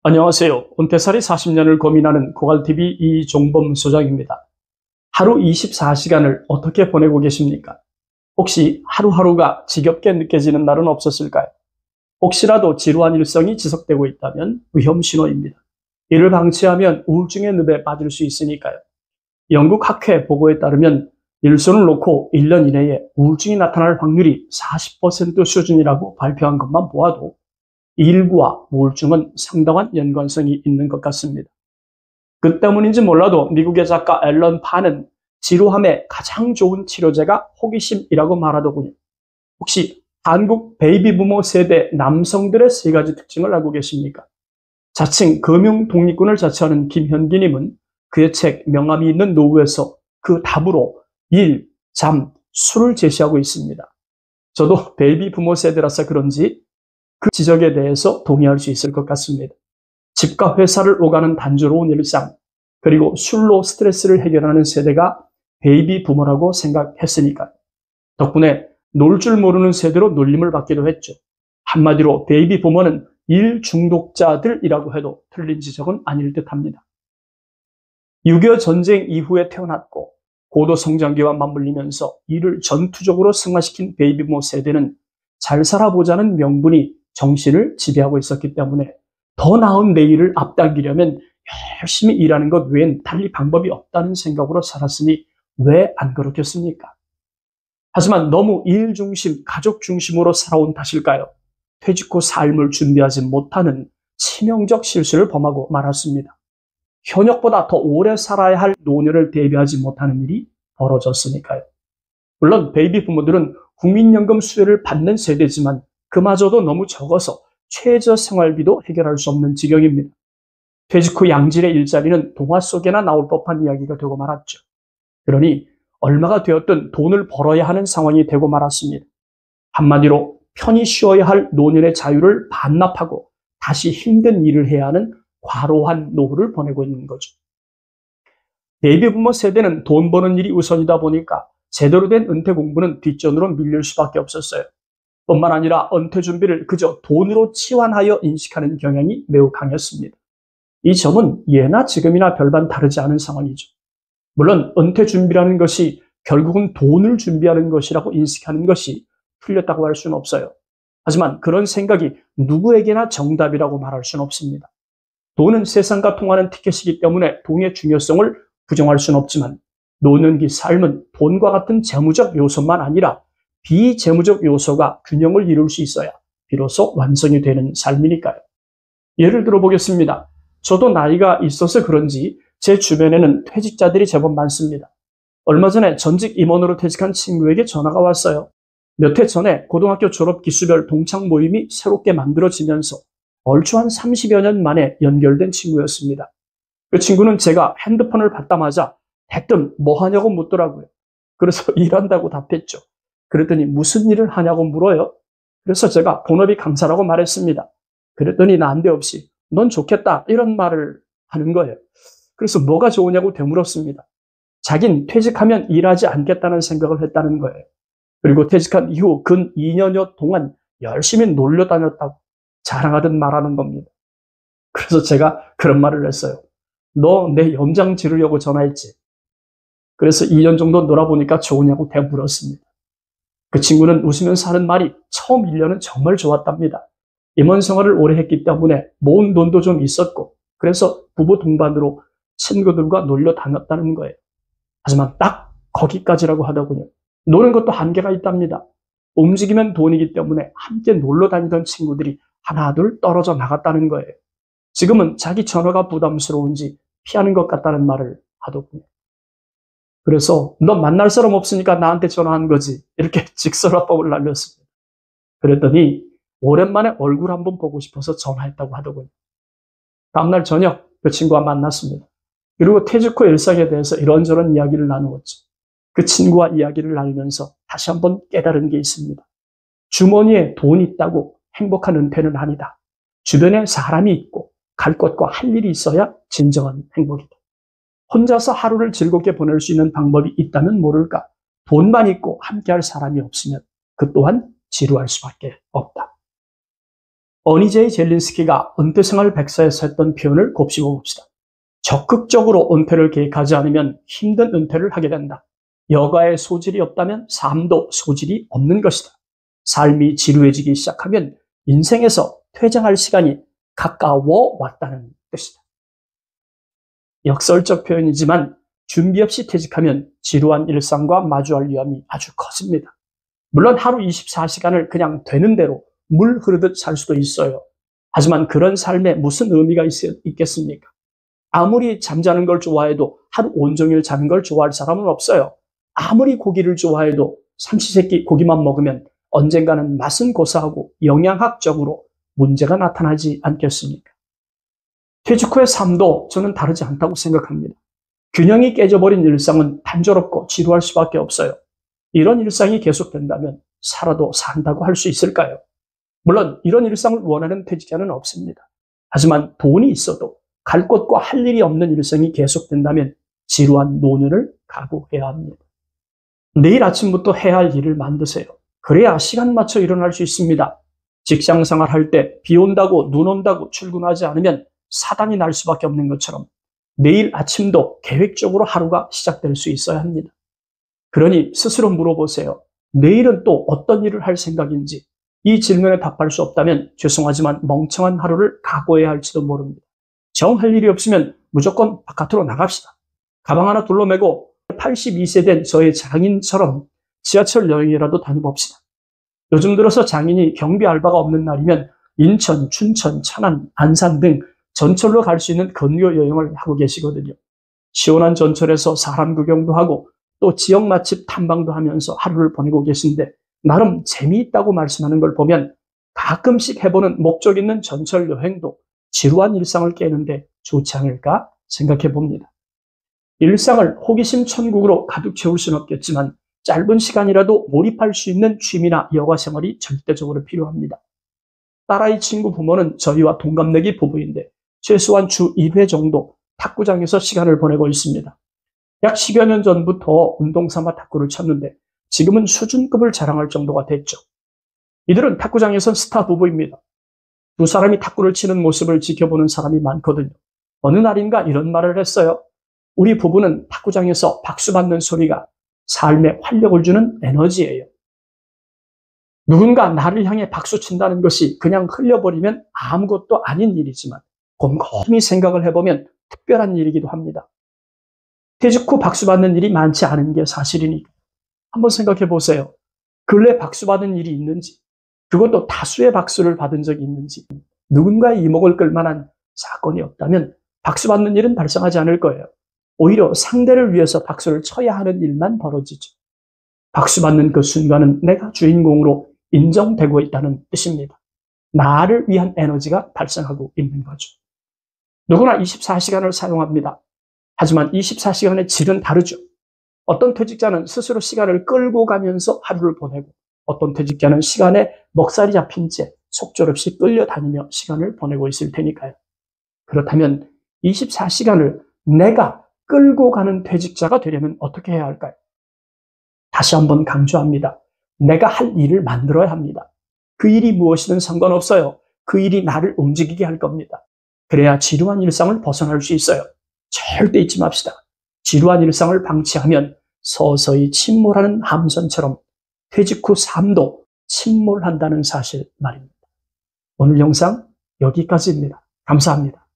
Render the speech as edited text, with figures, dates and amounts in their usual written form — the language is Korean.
안녕하세요. 은퇴살이 40년을 고민하는 고갈TV 이종범 소장입니다. 하루 24시간을 어떻게 보내고 계십니까? 혹시 하루하루가 지겹게 느껴지는 날은 없었을까요? 혹시라도 지루한 일상이 지속되고 있다면 위험 신호입니다. 이를 방치하면 우울증의 늪에 빠질 수 있으니까요. 영국 학회 보고에 따르면 일손을 놓고 1년 이내에 우울증이 나타날 확률이 40% 수준이라고 발표한 것만 보아도 일과 우울증은 상당한 연관성이 있는 것 같습니다. 그 때문인지 몰라도 미국의 작가 앨런 파는 지루함의 가장 좋은 치료제가 호기심이라고 말하더군요. 혹시 한국 베이비 부모 세대 남성들의 세 가지 특징을 알고 계십니까? 자칭 금융 독립군을 자처하는 김현기님은 그의 책 명암이 있는 노후에서 그 답으로 일, 잠, 술을 제시하고 있습니다. 저도 베이비 부모 세대라서 그런지 그 지적에 대해서 동의할 수 있을 것 같습니다. 집과 회사를 오가는 단조로운 일상, 그리고 술로 스트레스를 해결하는 세대가 베이비 부모라고 생각했으니까요. 덕분에 놀 줄 모르는 세대로 놀림을 받기도 했죠. 한마디로 베이비 부모는 일 중독자들이라고 해도 틀린 지적은 아닐 듯합니다. 6.25 전쟁 이후에 태어났고 고도 성장기와 맞물리면서 이를 전투적으로 승화시킨 베이비 부모 세대는 잘 살아보자는 명분이 정신을 지배하고 있었기 때문에 더 나은 내일을 앞당기려면 열심히 일하는 것 외엔 달리 방법이 없다는 생각으로 살았으니 왜 안 그렇겠습니까? 하지만 너무 일 중심, 가족 중심으로 살아온 탓일까요? 퇴직 후 삶을 준비하지 못하는 치명적 실수를 범하고 말았습니다. 현역보다 더 오래 살아야 할 노년을 대비하지 못하는 일이 벌어졌으니까요. 물론 베이비 부모들은 국민연금 수혜를 받는 세대지만 그마저도 너무 적어서 최저 생활비도 해결할 수 없는 지경입니다. 퇴직 후 양질의 일자리는 동화 속에나 나올 법한 이야기가 되고 말았죠. 그러니 얼마가 되었든 돈을 벌어야 하는 상황이 되고 말았습니다. 한마디로 편히 쉬어야 할 노년의 자유를 반납하고 다시 힘든 일을 해야 하는 과로한 노후를 보내고 있는 거죠. 베이비 부모 세대는 돈 버는 일이 우선이다 보니까 제대로 된 은퇴 공부는 뒷전으로 밀릴 수밖에 없었어요. 뿐만 아니라 은퇴 준비를 그저 돈으로 치환하여 인식하는 경향이 매우 강했습니다. 이 점은 예나 지금이나 별반 다르지 않은 상황이죠. 물론 은퇴 준비라는 것이 결국은 돈을 준비하는 것이라고 인식하는 것이 틀렸다고 할 수는 없어요. 하지만 그런 생각이 누구에게나 정답이라고 말할 수는 없습니다. 돈은 세상과 통하는 티켓이기 때문에 돈의 중요성을 부정할 수는 없지만 노년기 삶은 돈과 같은 재무적 요소만 아니라 비재무적 요소가 균형을 이룰 수 있어야 비로소 완성이 되는 삶이니까요. 예를 들어 보겠습니다. 저도 나이가 있어서 그런지 제 주변에는 퇴직자들이 제법 많습니다. 얼마 전에 전직 임원으로 퇴직한 친구에게 전화가 왔어요. 몇 해 전에 고등학교 졸업 기수별 동창 모임이 새롭게 만들어지면서 얼추 한 30여 년 만에 연결된 친구였습니다. 그 친구는 제가 핸드폰을 받자마자 대뜸 뭐 하냐고 묻더라고요. 그래서 일한다고 답했죠. 그랬더니 무슨 일을 하냐고 물어요. 그래서 제가 본업이 강사라고 말했습니다. 그랬더니 난데없이 넌 좋겠다 이런 말을 하는 거예요. 그래서 뭐가 좋으냐고 되물었습니다. 자긴 퇴직하면 일하지 않겠다는 생각을 했다는 거예요. 그리고 퇴직한 이후 근 2년여 동안 열심히 놀러 다녔다고 자랑하듯 말하는 겁니다. 그래서 제가 그런 말을 했어요. 너 내 염장 지르려고 전화했지? 그래서 2년 정도 놀아보니까 좋으냐고 되물었습니다. 그 친구는 웃으면서 하는 말이 처음 1년은 정말 좋았답니다. 임원 생활을 오래 했기 때문에 모은 돈도 좀 있었고 그래서 부부 동반으로 친구들과 놀러 다녔다는 거예요. 하지만 딱 거기까지라고 하더군요. 노는 것도 한계가 있답니다. 움직이면 돈이기 때문에 함께 놀러 다니던 친구들이 하나둘 떨어져 나갔다는 거예요. 지금은 자기 전화가 부담스러운지 피하는 것 같다는 말을 하더군요. 그래서 너 만날 사람 없으니까 나한테 전화한 거지. 이렇게 직설화법을 날렸습니다. 그랬더니 오랜만에 얼굴 한번 보고 싶어서 전화했다고 하더군요. 다음날 저녁 그 친구와 만났습니다. 그리고 퇴직 후 일상에 대해서 이런저런 이야기를 나누었죠. 그 친구와 이야기를 나누면서 다시 한번 깨달은 게 있습니다. 주머니에 돈이 있다고 행복한 은퇴는 아니다. 주변에 사람이 있고 갈 곳과 할 일이 있어야 진정한 행복이다. 혼자서 하루를 즐겁게 보낼 수 있는 방법이 있다면 모를까. 돈만 있고 함께할 사람이 없으면 그 또한 지루할 수밖에 없다. 어니제이 젤린스키가 은퇴 생활 백서에서 했던 표현을 곱씹어 봅시다. 적극적으로 은퇴를 계획하지 않으면 힘든 은퇴를 하게 된다. 여가에 소질이 없다면 삶도 소질이 없는 것이다. 삶이 지루해지기 시작하면 인생에서 퇴장할 시간이 가까워 왔다는 뜻이다. 역설적 표현이지만 준비 없이 퇴직하면 지루한 일상과 마주할 위험이 아주 커집니다. 물론 하루 24시간을 그냥 되는 대로 물 흐르듯 살 수도 있어요. 하지만 그런 삶에 무슨 의미가 있겠습니까? 아무리 잠자는 걸 좋아해도 하루 온종일 자는 걸 좋아할 사람은 없어요. 아무리 고기를 좋아해도 삼시세끼 고기만 먹으면 언젠가는 맛은 고사하고 영양학적으로 문제가 나타나지 않겠습니까? 퇴직 후의 삶도 저는 다르지 않다고 생각합니다. 균형이 깨져버린 일상은 단조롭고 지루할 수밖에 없어요. 이런 일상이 계속된다면 살아도 산다고 할 수 있을까요? 물론 이런 일상을 원하는 퇴직자는 없습니다. 하지만 돈이 있어도 갈 곳과 할 일이 없는 일상이 계속된다면 지루한 노년을 각오해야 합니다. 내일 아침부터 해야 할 일을 만드세요. 그래야 시간 맞춰 일어날 수 있습니다. 직장 생활할 때 비 온다고 눈 온다고 출근하지 않으면 사단이 날 수밖에 없는 것처럼 내일 아침도 계획적으로 하루가 시작될 수 있어야 합니다. 그러니 스스로 물어보세요. 내일은 또 어떤 일을 할 생각인지. 이 질문에 답할 수 없다면 죄송하지만 멍청한 하루를 각오해야 할지도 모릅니다. 정할 일이 없으면 무조건 바깥으로 나갑시다. 가방 하나 둘러매고 82세 된 저의 장인처럼 지하철 여행이라도 다녀봅시다. 요즘 들어서 장인이 경비 알바가 없는 날이면 인천, 춘천, 천안, 안산 등 전철로 갈 수 있는 근교 여행을 하고 계시거든요. 시원한 전철에서 사람 구경도 하고 또 지역 맛집 탐방도 하면서 하루를 보내고 계신데 나름 재미있다고 말씀하는 걸 보면 가끔씩 해보는 목적 있는 전철 여행도 지루한 일상을 깨는데 좋지 않을까 생각해 봅니다. 일상을 호기심 천국으로 가득 채울 수는 없겠지만 짧은 시간이라도 몰입할 수 있는 취미나 여가 생활이 절대적으로 필요합니다. 딸아이 친구 부모는 저희와 동갑내기 부부인데 최소한 주 1회 정도 탁구장에서 시간을 보내고 있습니다. 약 10여 년 전부터 운동삼아 탁구를 쳤는데 지금은 수준급을 자랑할 정도가 됐죠. 이들은 탁구장에선 스타 부부입니다. 두 사람이 탁구를 치는 모습을 지켜보는 사람이 많거든요. 어느 날인가 이런 말을 했어요. 우리 부부는 탁구장에서 박수 받는 소리가 삶에 활력을 주는 에너지예요. 누군가 나를 향해 박수 친다는 것이 그냥 흘려버리면 아무것도 아닌 일이지만 곰곰이 생각을 해보면 특별한 일이기도 합니다. 퇴직 후 박수 받는 일이 많지 않은 게 사실이니까 한번 생각해 보세요. 근래 박수 받은 일이 있는지, 그것도 다수의 박수를 받은 적이 있는지, 누군가의 이목을 끌만한 사건이 없다면 박수 받는 일은 발생하지 않을 거예요. 오히려 상대를 위해서 박수를 쳐야 하는 일만 벌어지죠. 박수 받는 그 순간은 내가 주인공으로 인정되고 있다는 뜻입니다. 나를 위한 에너지가 발생하고 있는 거죠. 누구나 24시간을 사용합니다. 하지만 24시간의 질은 다르죠. 어떤 퇴직자는 스스로 시간을 끌고 가면서 하루를 보내고 어떤 퇴직자는 시간에 먹살이 잡힌 채 속절없이 끌려다니며 시간을 보내고 있을 테니까요. 그렇다면 24시간을 내가 끌고 가는 퇴직자가 되려면 어떻게 해야 할까요? 다시 한번 강조합니다. 내가 할 일을 만들어야 합니다. 그 일이 무엇이든 상관없어요. 그 일이 나를 움직이게 할 겁니다. 그래야 지루한 일상을 벗어날 수 있어요. 절대 잊지 맙시다. 지루한 일상을 방치하면 서서히 침몰하는 함선처럼 퇴직 후 삶도 침몰한다는 사실 말입니다. 오늘 영상 여기까지입니다. 감사합니다.